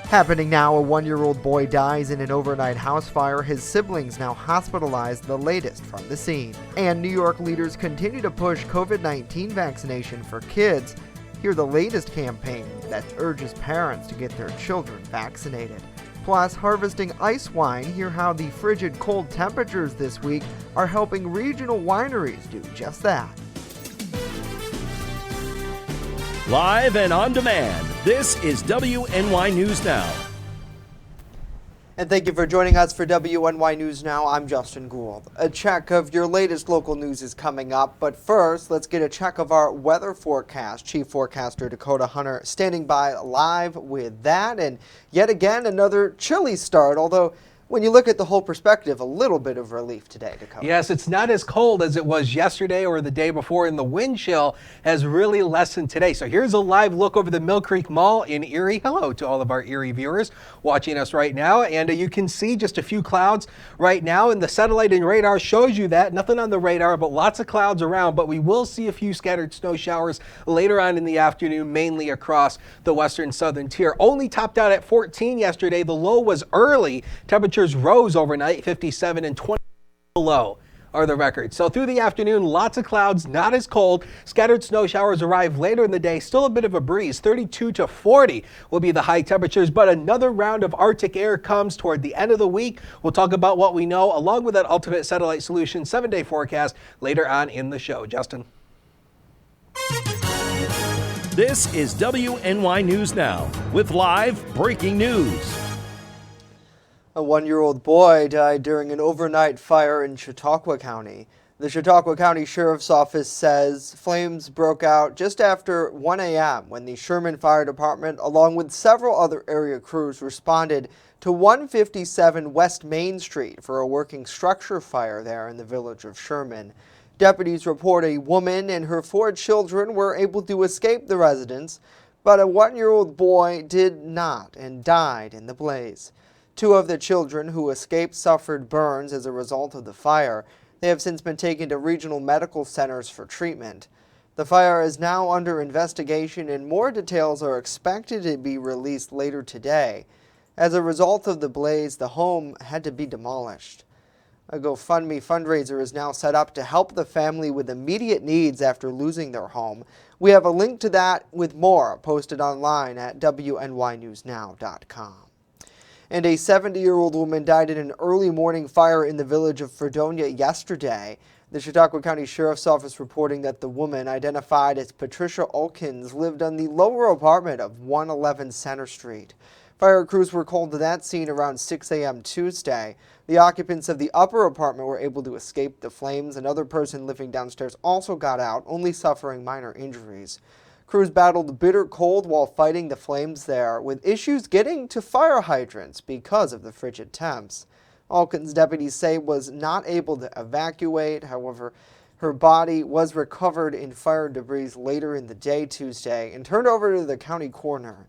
Happening now, a 1-year-old boy dies in an overnight house fire. His siblings now hospitalized, the latest from the scene. And New York leaders continue to push COVID-19 vaccination for kids. Hear the latest campaign that urges parents to get their children vaccinated. Plus, harvesting ice wine, hear how the frigid cold temperatures this week are helping regional wineries do just that. Live and on demand, this is WNY News Now. And thank you for joining us for WNY News Now. I'm Justin Gould. A check of your latest local news is coming up, but first, let's get a check of our weather forecast. Chief Forecaster Dakota Hunter standing by live with that, and yet again, another chilly start, although when you look at the whole perspective, a little bit of relief today, Dakota. Yes, it's not as cold as it was yesterday or the day before, and the wind chill has really lessened today. So here's a live look over the Mill Creek Mall in Erie. Hello to all of our Erie viewers watching us right now. And you can see just a few clouds right now, and the satellite and radar shows you that. Nothing on the radar, but lots of clouds around. But we will see a few scattered snow showers later on in the afternoon, mainly across the western southern tier. Only topped out at 14 yesterday. The low was early. Temperatures rose overnight, 57 and 20 below are the records. So through the afternoon, lots of clouds, not as cold. Scattered snow showers arrive later in the day. Still a bit of a breeze. 32 to 40 will be the high temperatures, but another round of Arctic air comes toward the end of the week. We'll talk about what we know along with that Ultimate Satellite Solution 7-day forecast later on in the show. Justin. This is WNY News Now with live breaking news. A 1-year-old boy died during an overnight fire in Chautauqua County. The Chautauqua County Sheriff's Office says flames broke out just after 1 a.m. when the Sherman Fire Department, along with several other area crews, responded to 157 West Main Street for a working structure fire there in the village of Sherman. Deputies report a woman and her 4 children were able to escape the residence, but a 1-year-old boy did not and died in the blaze. 2 of the children who escaped suffered burns as a result of the fire. They have since been taken to regional medical centers for treatment. The fire is now under investigation and more details are expected to be released later today. As a result of the blaze, the home had to be demolished. A GoFundMe fundraiser is now set up to help the family with immediate needs after losing their home. We have a link to that with more posted online at WNYNewsNow.com. And a 70-year-old woman died in an early morning fire in the village of Fredonia yesterday. The Chautauqua County Sheriff's Office reporting that the woman, identified as Patricia Olkins, lived on the lower apartment of 111 Center Street. Fire crews were called to that scene around 6 a.m. Tuesday. The occupants of the upper apartment were able to escape the flames. Another person living downstairs also got out, only suffering minor injuries. Crews battled bitter cold while fighting the flames there, with issues getting to fire hydrants because of the frigid temps. Alkins deputies say was not able to evacuate. However, her body was recovered in fire debris later in the day Tuesday and turned over to the county coroner.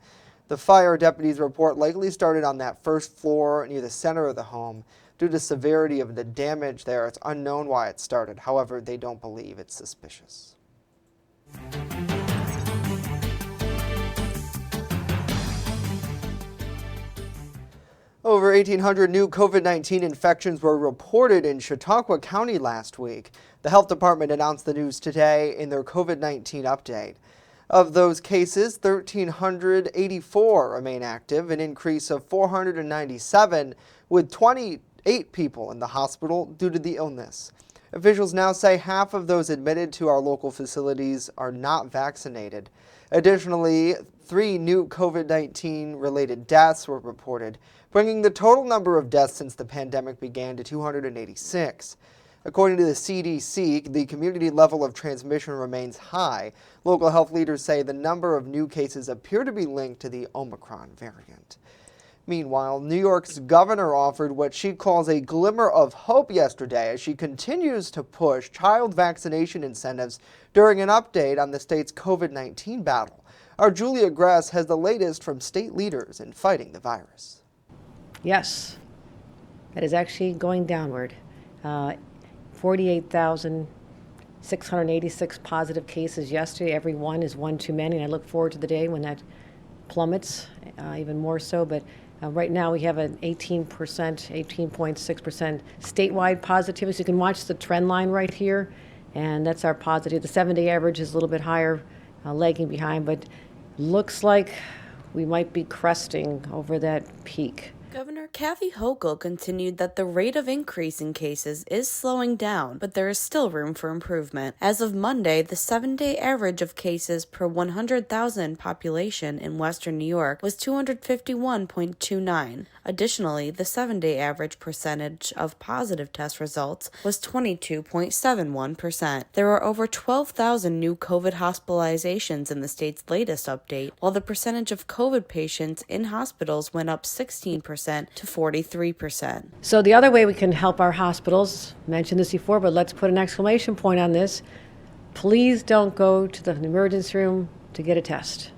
The fire, deputies report, likely started on that first floor near the center of the home. Due to severity of the damage there, it's unknown why it started. However, they don't believe it's suspicious. Over 1,800 new COVID-19 infections were reported in Chautauqua County last week. The health department announced the news today in their COVID-19 update. Of those cases, 1,384 remain active, an increase of 497, with 28 people in the hospital due to the illness. Officials now say half of those admitted to our local facilities are not vaccinated. Additionally, 3 new COVID-19 related deaths were reported, bringing the total number of deaths since the pandemic began to 286. According to the CDC, the community level of transmission remains high. Local health leaders say the number of new cases appear to be linked to the Omicron variant. Meanwhile, New York's governor offered what she calls a glimmer of hope yesterday as she continues to push child vaccination incentives during an update on the state's COVID-19 battle. Our Julia Gress has the latest from state leaders in fighting the virus. Yes, that is actually going downward. 48,686 positive cases yesterday. Every one is one too many, and I look forward to the day when that plummets, even more so. But right now we have an 18.6% statewide positivity. So you can watch the trend line right here, and that's our positive. The 7-day average is a little bit higher, lagging behind, but looks like we might be cresting over that peak. Governor Kathy Hochul continued that the rate of increase in cases is slowing down, but there is still room for improvement. As of Monday, the 7-day average of cases per 100,000 population in Western New York was 251.29. Additionally, the 7-day average percentage of positive test results was 22.71%. There are over 12,000 new COVID hospitalizations in the state's latest update, while the percentage of COVID patients in hospitals went up 16% to 43%. So the other way we can help our hospitals, mentioned this before, but let's put an exclamation point on this. Please don't go to the emergency room to get a test.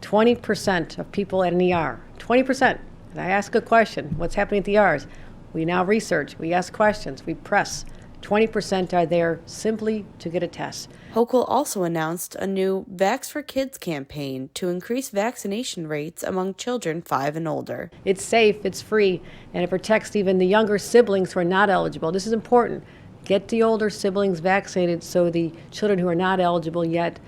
20% of people at an ER, 20%. And I ask a question, what's happening at the ERs? We now research, we ask questions, we press. 20% are there simply to get a test. Hochul also announced a new Vax for Kids campaign to increase vaccination rates among children 5 and older. It's safe, it's free, and it protects even the younger siblings who are not eligible. This is important. Get the older siblings vaccinated so the children who are not eligible yet,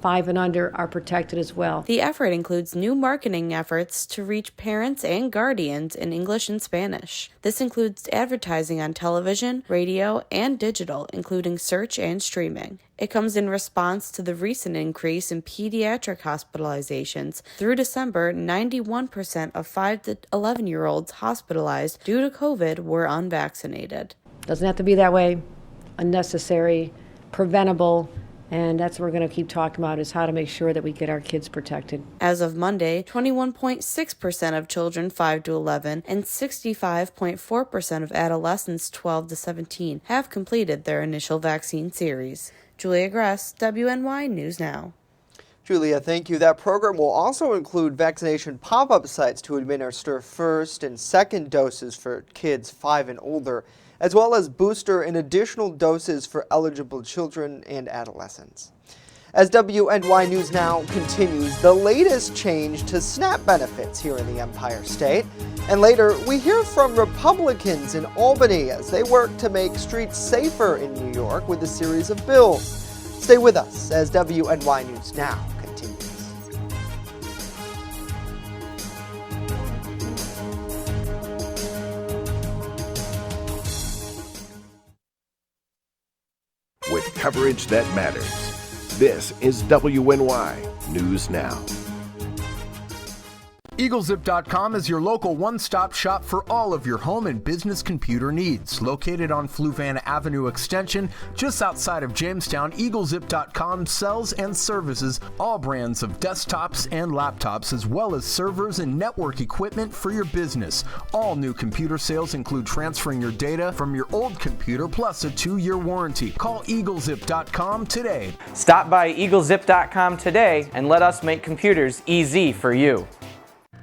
5 and under, are protected as well. The effort includes new marketing efforts to reach parents and guardians in English and Spanish. This includes advertising on television, radio, and digital, including search and streaming. It comes in response to the recent increase in pediatric hospitalizations. Through December, 91% of 5 to 11-year-olds hospitalized due to COVID were unvaccinated. Doesn't have to be that way. Unnecessary, preventable. And that's what we're going to keep talking about, is how to make sure that we get our kids protected. As of Monday, 21.6% of children 5 to 11 and 65.4% of adolescents 12 to 17 have completed their initial vaccine series. Julia Gress, WNY News Now. Julia, thank you. That program will also include vaccination pop-up sites to administer first and second doses for kids 5 and older, as well as booster and additional doses for eligible children and adolescents. As WNY News Now continues, the latest change to SNAP benefits here in the Empire State. And later, we hear from Republicans in Albany as they work to make streets safer in New York with a series of bills. Stay with us as WNY News Now continues. With coverage that matters. This is WNY News Now. EagleZip.com is your local one-stop shop for all of your home and business computer needs. Located on Fluvanna Avenue Extension, just outside of Jamestown, EagleZip.com sells and services all brands of desktops and laptops, as well as servers and network equipment for your business. All new computer sales include transferring your data from your old computer plus a 2-year warranty. Call EagleZip.com today. Stop by EagleZip.com today and let us make computers easy for you.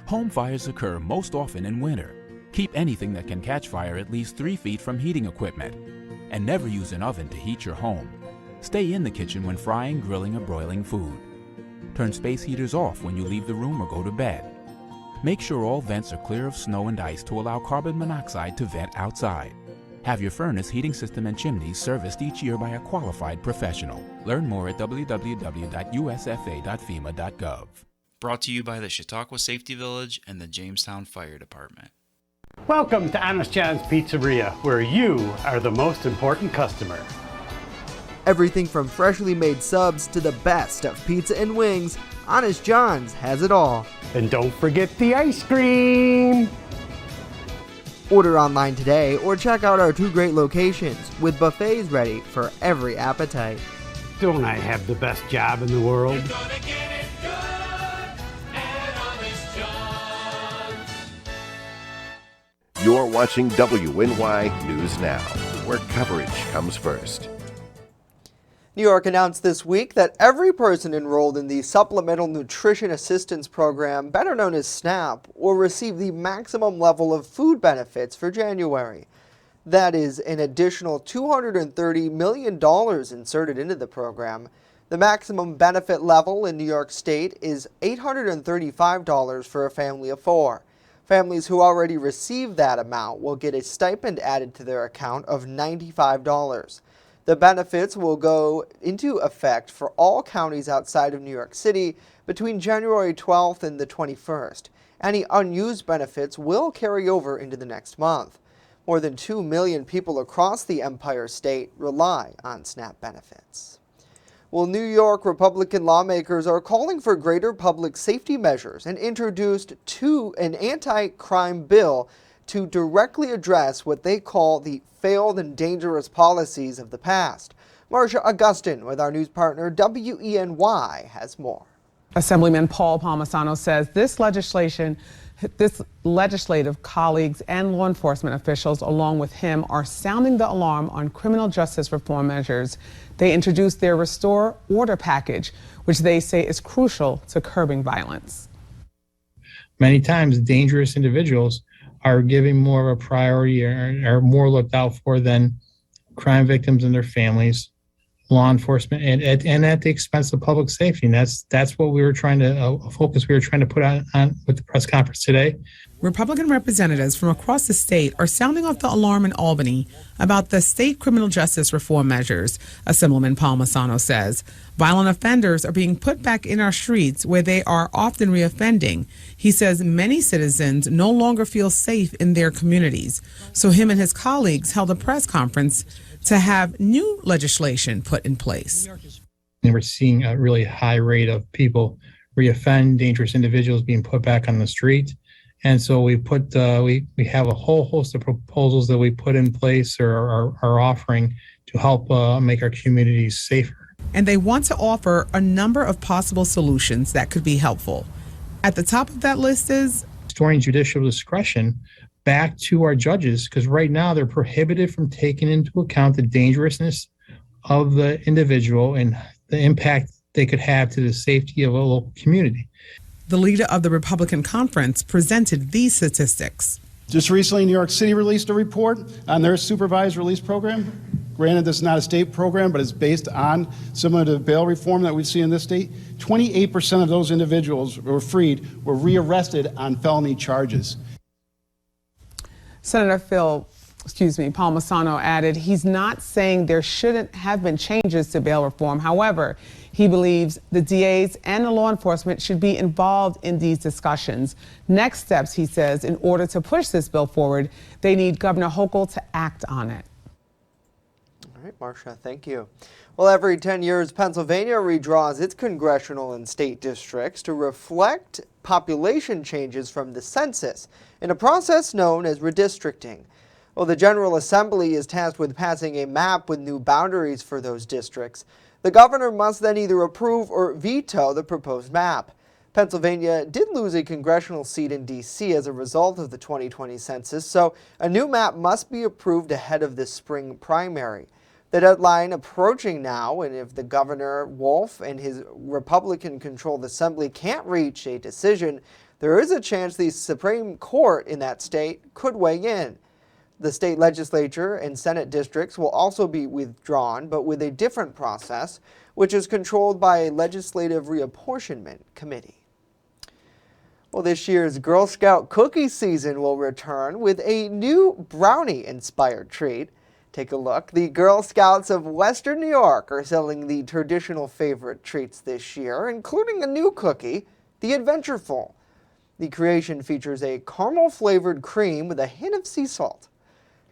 Home fires occur most often in winter. Keep anything that can catch fire at least 3 feet from heating equipment. And never use an oven to heat your home. Stay in the kitchen when frying, grilling, or broiling food. Turn space heaters off when you leave the room or go to bed. Make sure all vents are clear of snow and ice to allow carbon monoxide to vent outside. Have your furnace, heating system, and chimneys serviced each year by a qualified professional. Learn more at www.usfa.fema.gov. Brought to you by the Chautauqua Safety Village and the Jamestown Fire Department. Welcome to Honest John's Pizzeria, where you are the most important customer. Everything from freshly made subs to the best of pizza and wings, Honest John's has it all. And don't forget the ice cream! Order online today or check out our 2 great locations with buffets ready for every appetite. Don't I have the best job in the world? You're watching WNY News Now, where coverage comes first. New York announced this week that every person enrolled in the Supplemental Nutrition Assistance Program, better known as SNAP, will receive the maximum level of food benefits for January. That is an additional $230 million inserted into the program. The maximum benefit level in New York State is $835 for a family of 4. Families who already receive that amount will get a stipend added to their account of $95. The benefits will go into effect for all counties outside of New York City between January 12th and the 21st. Any unused benefits will carry over into the next month. More than 2 million people across the Empire State rely on SNAP benefits. Well, New York Republican lawmakers are calling for greater public safety measures and introduced an anti-crime bill to directly address what they call the failed and dangerous policies of the past. Marcia Augustin with our news partner WNY has more. Assemblyman Paul Palmisano says this legislative colleagues and law enforcement officials, along with him, are sounding the alarm on criminal justice reform measures. They introduced their Restore Order package, which they say is crucial to curbing violence. Many times, dangerous individuals are given more of a priority or are more looked out for than crime victims and their families, law enforcement, and at the expense of public safety. And that's what we were trying to focus. We were trying to put on with the press conference today. Republican representatives from across the state are sounding off the alarm in Albany about the state criminal justice reform measures. Assemblyman Palmisano says violent offenders are being put back in our streets where they are often reoffending. He says many citizens no longer feel safe in their communities. So him and his colleagues held a press conference to have new legislation put in place. And we're seeing a really high rate of people reoffend, dangerous individuals being put back on the street. And so we have a whole host of proposals that we put in place or are offering to help make our communities safer. And they want to offer a number of possible solutions that could be helpful. At the top of that list is restoring judicial discretion back to our judges, because right now they're prohibited from taking into account the dangerousness of the individual and the impact they could have to the safety of a local community. The leader of the Republican conference presented these statistics. Just recently, New York City released a report on their supervised release program. Granted, this is not a state program, but it's based on similar to bail reform that we see in this state. 28% of those individuals who were freed were rearrested on felony charges. Senator Palmisano added he's not saying there shouldn't have been changes to bail reform. However, he believes the DAs and the law enforcement should be involved in these discussions. Next steps, he says, in order to push this bill forward, they need Governor Hochul to act on it. All right, Marcia, thank you. Well, every 10 years, Pennsylvania redraws its congressional and state districts to reflect population changes from the census in a process known as redistricting. Well, the General Assembly is tasked with passing a map with new boundaries for those districts. The governor must then either approve or veto the proposed map. Pennsylvania did lose a congressional seat in D.C. as a result of the 2020 census, so a new map must be approved ahead of the spring primary. The deadline approaching now, and if the Governor Wolf and his Republican-controlled assembly can't reach a decision, there is a chance the Supreme Court in that state could weigh in. The state legislature and Senate districts will also be withdrawn, but with a different process, which is controlled by a legislative reapportionment committee. Well, this year's Girl Scout cookie season will return with a new brownie-inspired treat. Take a look. The Girl Scouts of Western New York are selling the traditional favorite treats this year, including a new cookie, the Adventureful. The creation features a caramel-flavored cream with a hint of sea salt.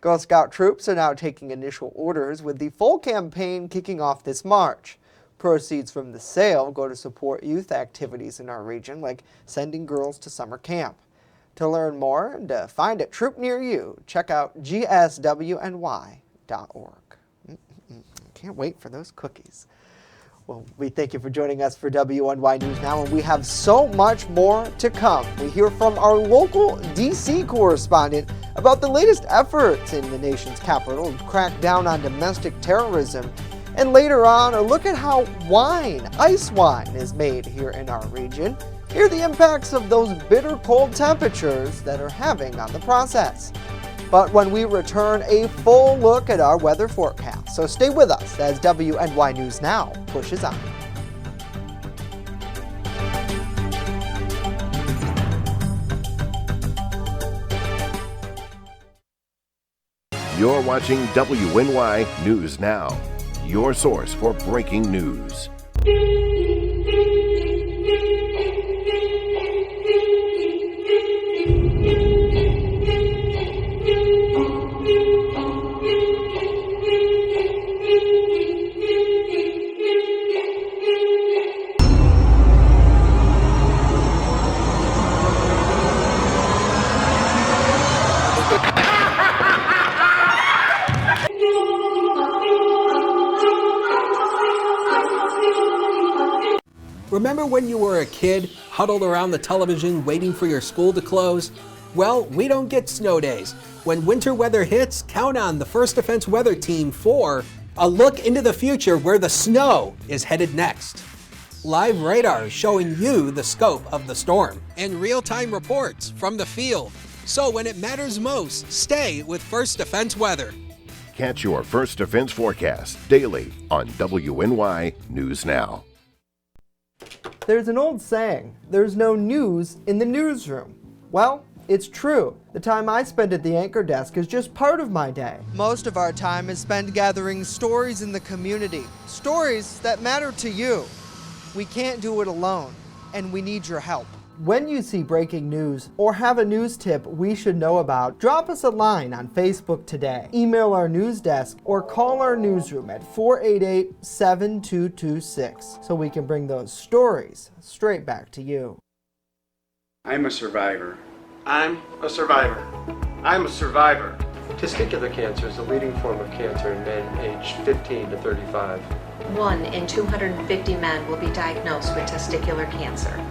Girl Scout troops are now taking initial orders, with the full campaign kicking off this March. Proceeds from the sale go to support youth activities in our region, like sending girls to summer camp. To learn more and to find a troop near you, check out gswny.org. Can't wait for those cookies. Well, we thank you for joining us for WNY News Now, and we have so much more to come. We hear from our local D.C. correspondent about the latest efforts in the nation's capital to crack down on domestic terrorism. And later on, a look at how ice wine, is made here in our region. Hear the impacts of those bitter cold temperatures that are having on the process. But when we return, a full look at our weather forecast. So stay with us as WNY News Now pushes on. You're watching WNY News Now, your source for breaking news. Remember when you were a kid, huddled around the television waiting for your school to close? Well, we don't get snow days. When winter weather hits, count on the First Defense Weather Team for a look into the future where the snow is headed next. Live radar showing you the scope of the storm. And real-time reports from the field. So when it matters most, stay with First Defense Weather. Catch your First Defense forecast daily on WNY News Now. There's an old saying, there's no news in the newsroom. Well, it's true. The time I spend at the anchor desk is just part of my day. Most of our time is spent gathering stories in the community, stories that matter to you. We can't do it alone, and we need your help. When you see breaking news or have a news tip we should know about, drop us a line on Facebook today, email our news desk, or call our newsroom at 488-7226 so we can bring those stories straight back to you. I'm a survivor. I'm a survivor. I'm a survivor. Testicular cancer is the leading form of cancer in men aged 15 to 35. 1 in 250 men will be diagnosed with testicular cancer.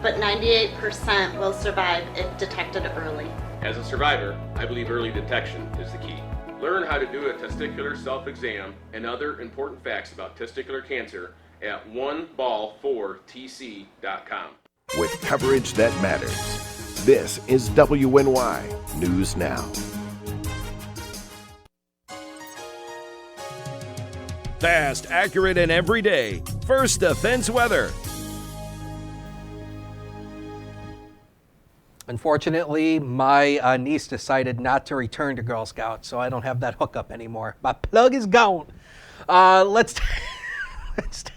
But 98% will survive if detected early. As a survivor, I believe early detection is the key. Learn how to do a testicular self-exam and other important facts about testicular cancer at oneball4tc.com. With coverage that matters, this is WNY News Now. Fast, accurate, and everyday. First Defense Weather. Unfortunately, my niece decided not to return to Girl Scouts, so I don't have that hookup anymore. My plug is gone. Let's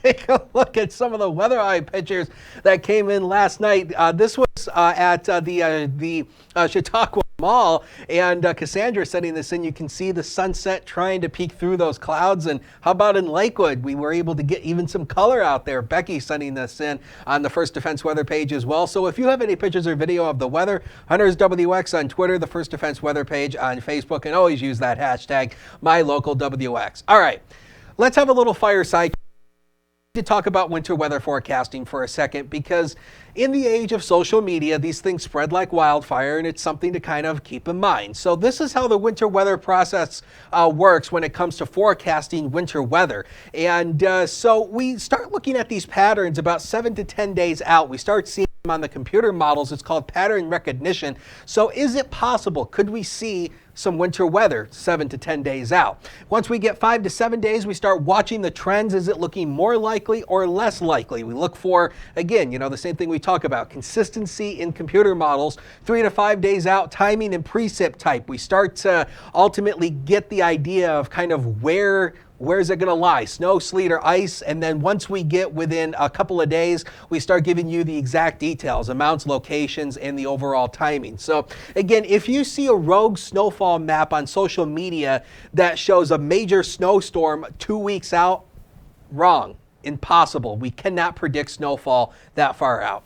take a look at some of the weather eye pictures that came in last night. This was at the Chautauqua Mall, and Cassandra sending this in. You can see the sunset trying to peek through those clouds. And how about in Lakewood? We were able to get even some color out there. Becky sending this in on the First Defense Weather page as well. So if you have any pictures or video of the weather, Hunters WX on Twitter, the First Defense Weather page on Facebook, and always use that hashtag MyLocalWX. All right, let's have a little fireside to talk about winter weather forecasting for a second, because in the age of social media, these things spread like wildfire, and it's something to kind of keep in mind. So this is how the winter weather process works when it comes to forecasting winter weather. And so we start looking at these patterns about 7 to 10 days out. We start seeing them on the computer models. It's called pattern recognition. So is it possible? Could we see some winter weather 7 to 10 days out? Once we get 5 to 7 days, we start watching the trends. Is it looking more likely or less likely? We look for, again, the same thing we talk about, consistency in computer models. 3 to 5 days out, timing and precip type. We start to ultimately get the idea of kind of where is it going to lie, snow, sleet, or ice? And then once we get within a couple of days, we start giving you the exact details, amounts, locations, and the overall timing. So again, if you see a rogue snowfall map on social media that shows a major snowstorm 2 weeks out, wrong, impossible. We cannot predict snowfall that far out.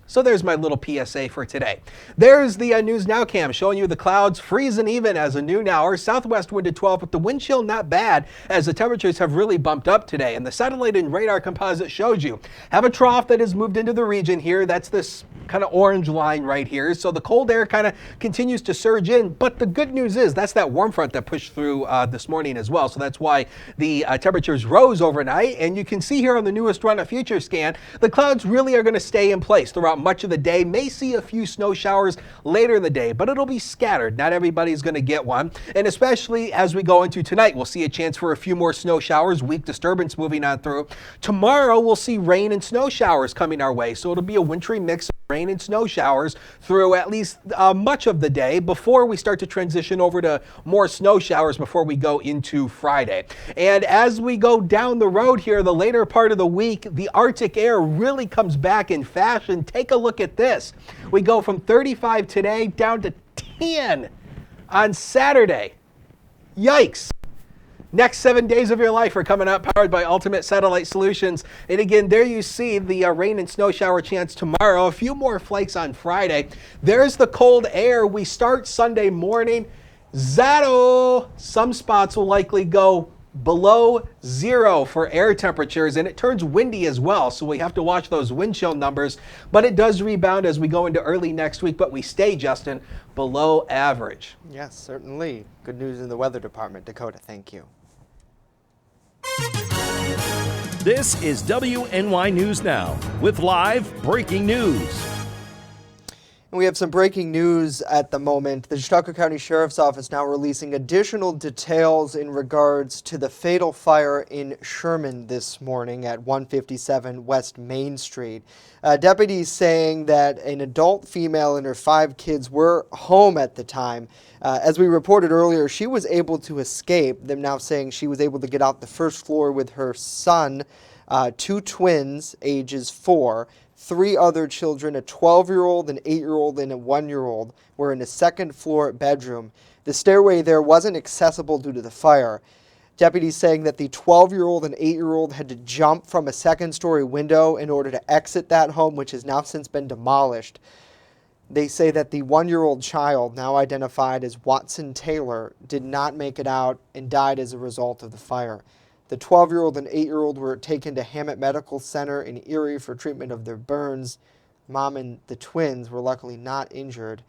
So there's my little PSA for today. There's the News Now cam showing you the clouds freezing even as a noon hour. Southwest wind at 12, but the wind chill not bad as the temperatures have really bumped up today. And the satellite and radar composite shows you have a trough that has moved into the region here. That's this kind of orange line right here. So the cold air kind of continues to surge in. But the good news is that's that warm front that pushed through this morning as well. So that's why the temperatures rose overnight. And you can see here on the newest run of future scan, the clouds really are going to stay in place throughout much of the day. May see a few snow showers later in the day, but it'll be scattered. Not everybody's going to get one. And especially as we go into tonight, we'll see a chance for a few more snow showers. Weak disturbance moving on through. Tomorrow, we'll see rain and snow showers coming our way. So it'll be a wintry mix of rain and snow showers through at least much of the day before we start to transition over to more snow showers before we go into Friday. And as we go down the road here, the later part of the week, the Arctic air really comes back in fashion. Take a look at this. We go from 35 today down to 10 on Saturday. Yikes. Next 7 days of your life are coming up, powered by Ultimate Satellite Solutions. And again, there you see the rain and snow shower chance tomorrow. A few more flakes on Friday. There's the cold air. We start Sunday morning. Zero. Some spots will likely go below zero for air temperatures, and it turns windy as well, so we have to watch those wind chill numbers. But it does rebound as we go into early next week, but we stay, Justin, below average. Yes, certainly. Good news in the weather department. Dakota, thank you. This is WNY News Now with live breaking news. And we have some breaking news at the moment. The Chautauqua County Sheriff's Office now releasing additional details in regards to the fatal fire in Sherman this morning at 157 West Main Street. Deputies saying that an adult female and her 5 kids were home at the time. As we reported earlier, she was able to escape. Them now saying she was able to get out the first floor with her son, 2 twins, ages 4. 3 other children, a 12-year-old, an 8-year-old, and a 1-year-old, were in a second-floor bedroom. The stairway there wasn't accessible due to the fire. Deputies saying that the 12-year-old and 8-year-old had to jump from a second-story window in order to exit that home, which has now since been demolished. They say that the 1-year-old child, now identified as Watson Taylor, did not make it out and died as a result of the fire. The 12-year-old and 8-year-old were taken to Hammett Medical Center in Erie for treatment of their burns. Mom and the twins were luckily not injured.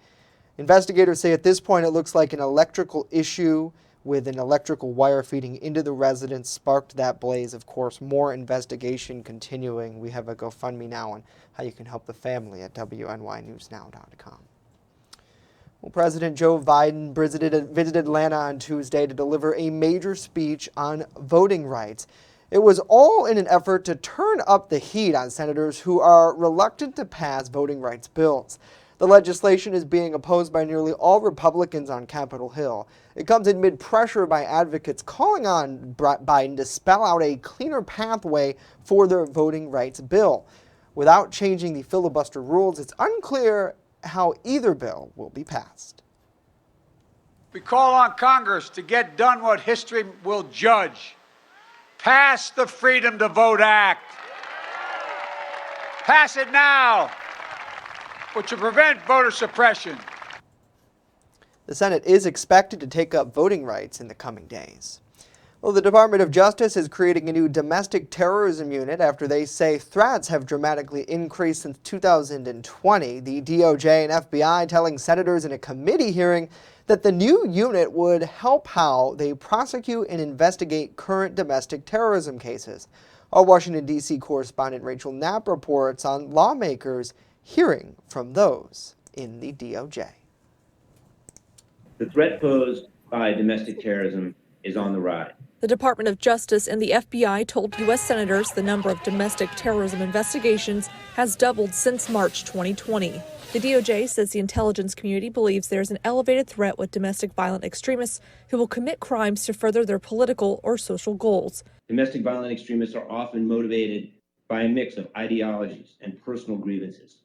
Investigators say at this point it looks like an electrical issue with an electrical wire feeding into the residence sparked that blaze. Of course, more investigation continuing. We have a GoFundMe now on how you can help the family at WNYNewsNow.com. Well, President Joe Biden visited Atlanta on Tuesday to deliver a major speech on voting rights. It was all in an effort to turn up the heat on senators who are reluctant to pass voting rights bills. The legislation is being opposed by nearly all Republicans on Capitol Hill. It comes amid pressure by advocates calling on Biden to spell out a cleaner pathway for their voting rights bill. Without changing the filibuster rules, it's unclear how either bill will be passed. We call on Congress to get done what history will judge. Pass the Freedom to Vote Act. Pass it now, which will prevent voter suppression. The Senate is expected to take up voting rights in the coming days. Well, the Department of Justice is creating a new domestic terrorism unit after they say threats have dramatically increased since 2020. The DOJ and FBI telling senators in a committee hearing that the new unit would help how they prosecute and investigate current domestic terrorism cases. Our Washington, D.C. correspondent Rachel Knapp reports on lawmakers hearing from those in the DOJ. The threat posed by domestic terrorism is on the rise. The Department of Justice and the FBI told U.S. senators the number of domestic terrorism investigations has doubled since March 2020. The DOJ says the intelligence community believes there's an elevated threat with domestic violent extremists who will commit crimes to further their political or social goals. Domestic violent extremists are often motivated by a mix of ideologies and personal grievances.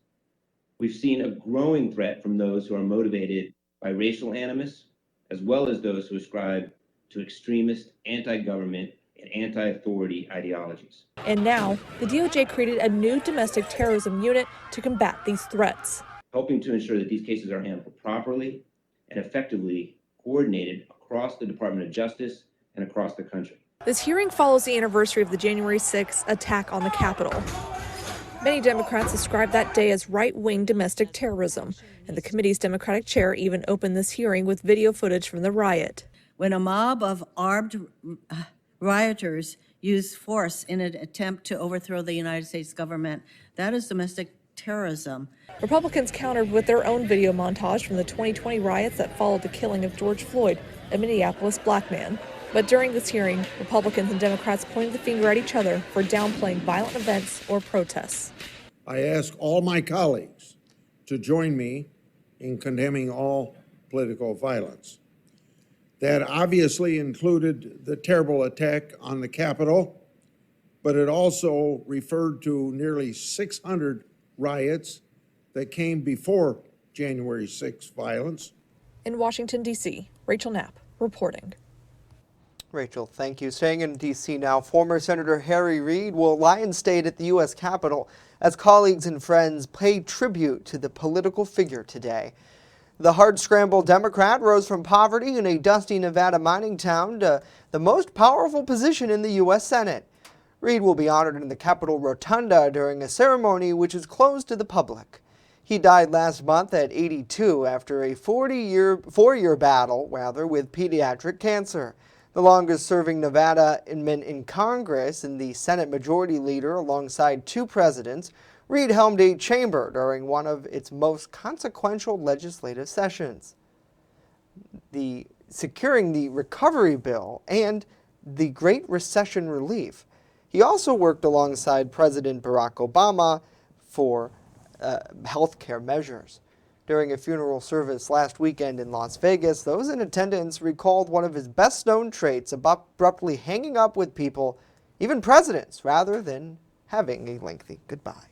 We've seen a growing threat from those who are motivated by racial animus, as well as those who ascribe to extremist, anti-government, and anti-authority ideologies. And now, the DOJ created a new domestic terrorism unit to combat these threats, helping to ensure that these cases are handled properly and effectively coordinated across the Department of Justice and across the country. This hearing follows the anniversary of the January 6th attack on the Capitol. Many Democrats describe that day as right-wing domestic terrorism, and the committee's Democratic chair even opened this hearing with video footage from the riot. When a mob of armed rioters use force in an attempt to overthrow the United States government, that is domestic terrorism. Republicans countered with their own video montage from the 2020 riots that followed the killing of George Floyd, a Minneapolis black man. But during this hearing, Republicans and Democrats pointed the finger at each other for downplaying violent events or protests. I ask all my colleagues to join me in condemning all political violence. That obviously included the terrible attack on the Capitol, but it also referred to nearly 600 riots that came before January 6th violence. In Washington, D.C., Rachel Knapp reporting. Rachel, thank you. Staying in D.C. now, former Senator Harry Reid will lie in state at the U.S. Capitol as colleagues and friends pay tribute to the political figure today. The hard-scrambled Democrat rose from poverty in a dusty Nevada mining town to the most powerful position in the U.S. Senate. Reid will be honored in the Capitol Rotunda during a ceremony which is closed to the public. He died last month at 82 after a four-year battle with pediatric cancer. The longest-serving Nevada-man in Congress and the Senate Majority Leader alongside two presidents, Reid helmed a chamber during one of its most consequential legislative sessions, securing the recovery bill and the Great Recession relief. He also worked alongside President Barack Obama for health care measures. During a funeral service last weekend in Las Vegas, those in attendance recalled one of his best-known traits, abruptly hanging up with people, even presidents, rather than having a lengthy goodbye.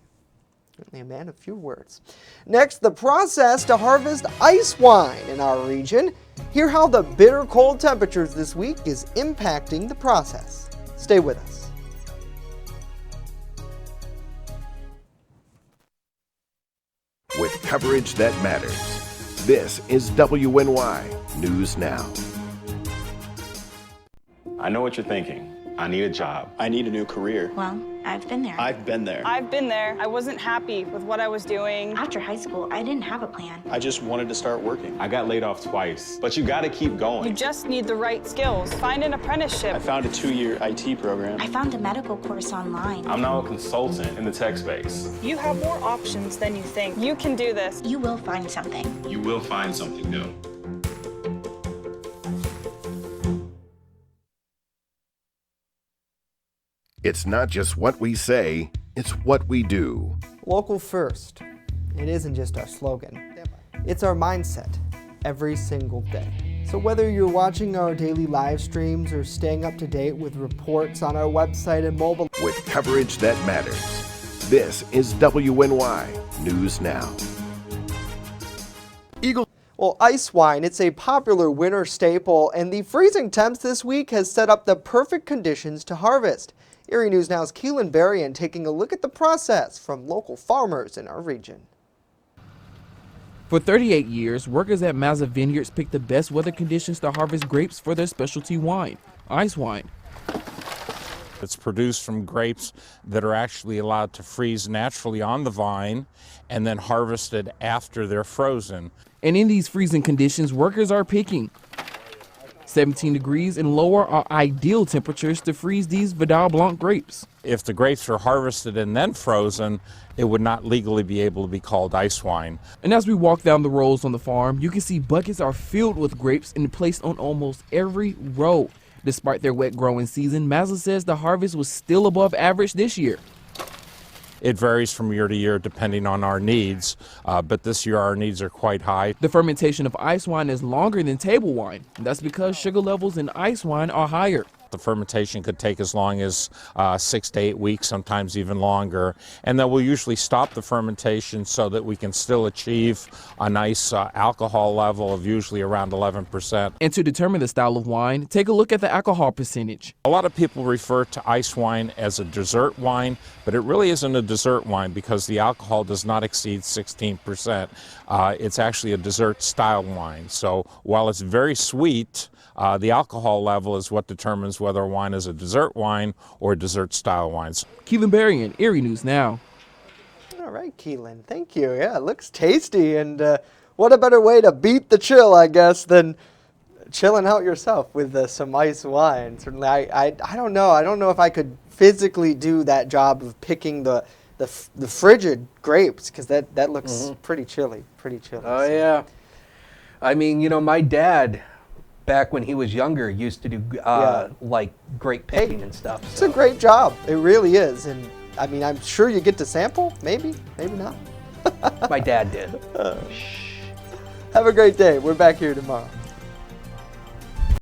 Certainly a man of few words. Next, the process to harvest ice wine in our region. Hear how the bitter cold temperatures this week is impacting the process. Stay with us. With coverage that matters, this is WNY News Now. I know what you're thinking. I need a job. I need a new career. Well, I've been there. I've been there. I've been there. I wasn't happy with what I was doing. After high school, I didn't have a plan. I just wanted to start working. I got laid off twice, but you gotta keep going. You just need the right skills. Find an apprenticeship. I found a 2-year IT program. I found a medical course online. I'm now a consultant in the tech space. You have more options than you think. You can do this. You will find something. You will find something new. It's not just what we say, it's what we do. Local first. It isn't just our slogan. It's our mindset every single day. So whether you're watching our daily live streams or staying up to date with reports on our website and mobile. With coverage that matters, this is WNY News Now. Well, ice wine, it's a popular winter staple, and the freezing temps this week has set up the perfect conditions to harvest. Erie News Now's Keelan Berrien taking a look at the process from local farmers in our region. For 38 years, workers at Mazza Vineyards picked the best weather conditions to harvest grapes for their specialty wine, ice wine. It's produced from grapes that are actually allowed to freeze naturally on the vine and then harvested after they're frozen. And in these freezing conditions, workers are picking. 17 degrees and lower are ideal temperatures to freeze these Vidal Blanc grapes. If the grapes were harvested and then frozen, it would not legally be able to be called ice wine. And as we walk down the rows on the farm, you can see buckets are filled with grapes and placed on almost every row. Despite their wet growing season, Mazza says the harvest was still above average this year. It varies from year to year depending on our needs, but this year our needs are quite high. The fermentation of ice wine is longer than table wine. That's because sugar levels in ice wine are higher. The fermentation could take as long as 6 to 8 weeks, sometimes even longer. And then we'll usually stop the fermentation so that we can still achieve a nice alcohol level of usually around 11%. And to determine the style of wine, take a look at the alcohol percentage. A lot of people refer to ice wine as a dessert wine, but it really isn't a dessert wine because the alcohol does not exceed 16%. It's actually a dessert style wine. So while it's very sweet, the alcohol level is what determines whether a wine is a dessert wine or dessert style wines. Keelan Berrien, Erie News Now. All right, Keelan, thank you. Yeah, it looks tasty, and what a better way to beat the chill, I guess, than chilling out yourself with some ice wine. Certainly, I don't know. I don't know if I could physically do that job of picking the the frigid grapes, because that looks pretty chilly. Oh, yeah. I mean, you know, my dad, back when he was younger, used to do like grape picking and stuff. It's a great job. It really is. And I mean, I'm sure you get to sample. Maybe not. My dad did. Have a great day. We're back here tomorrow.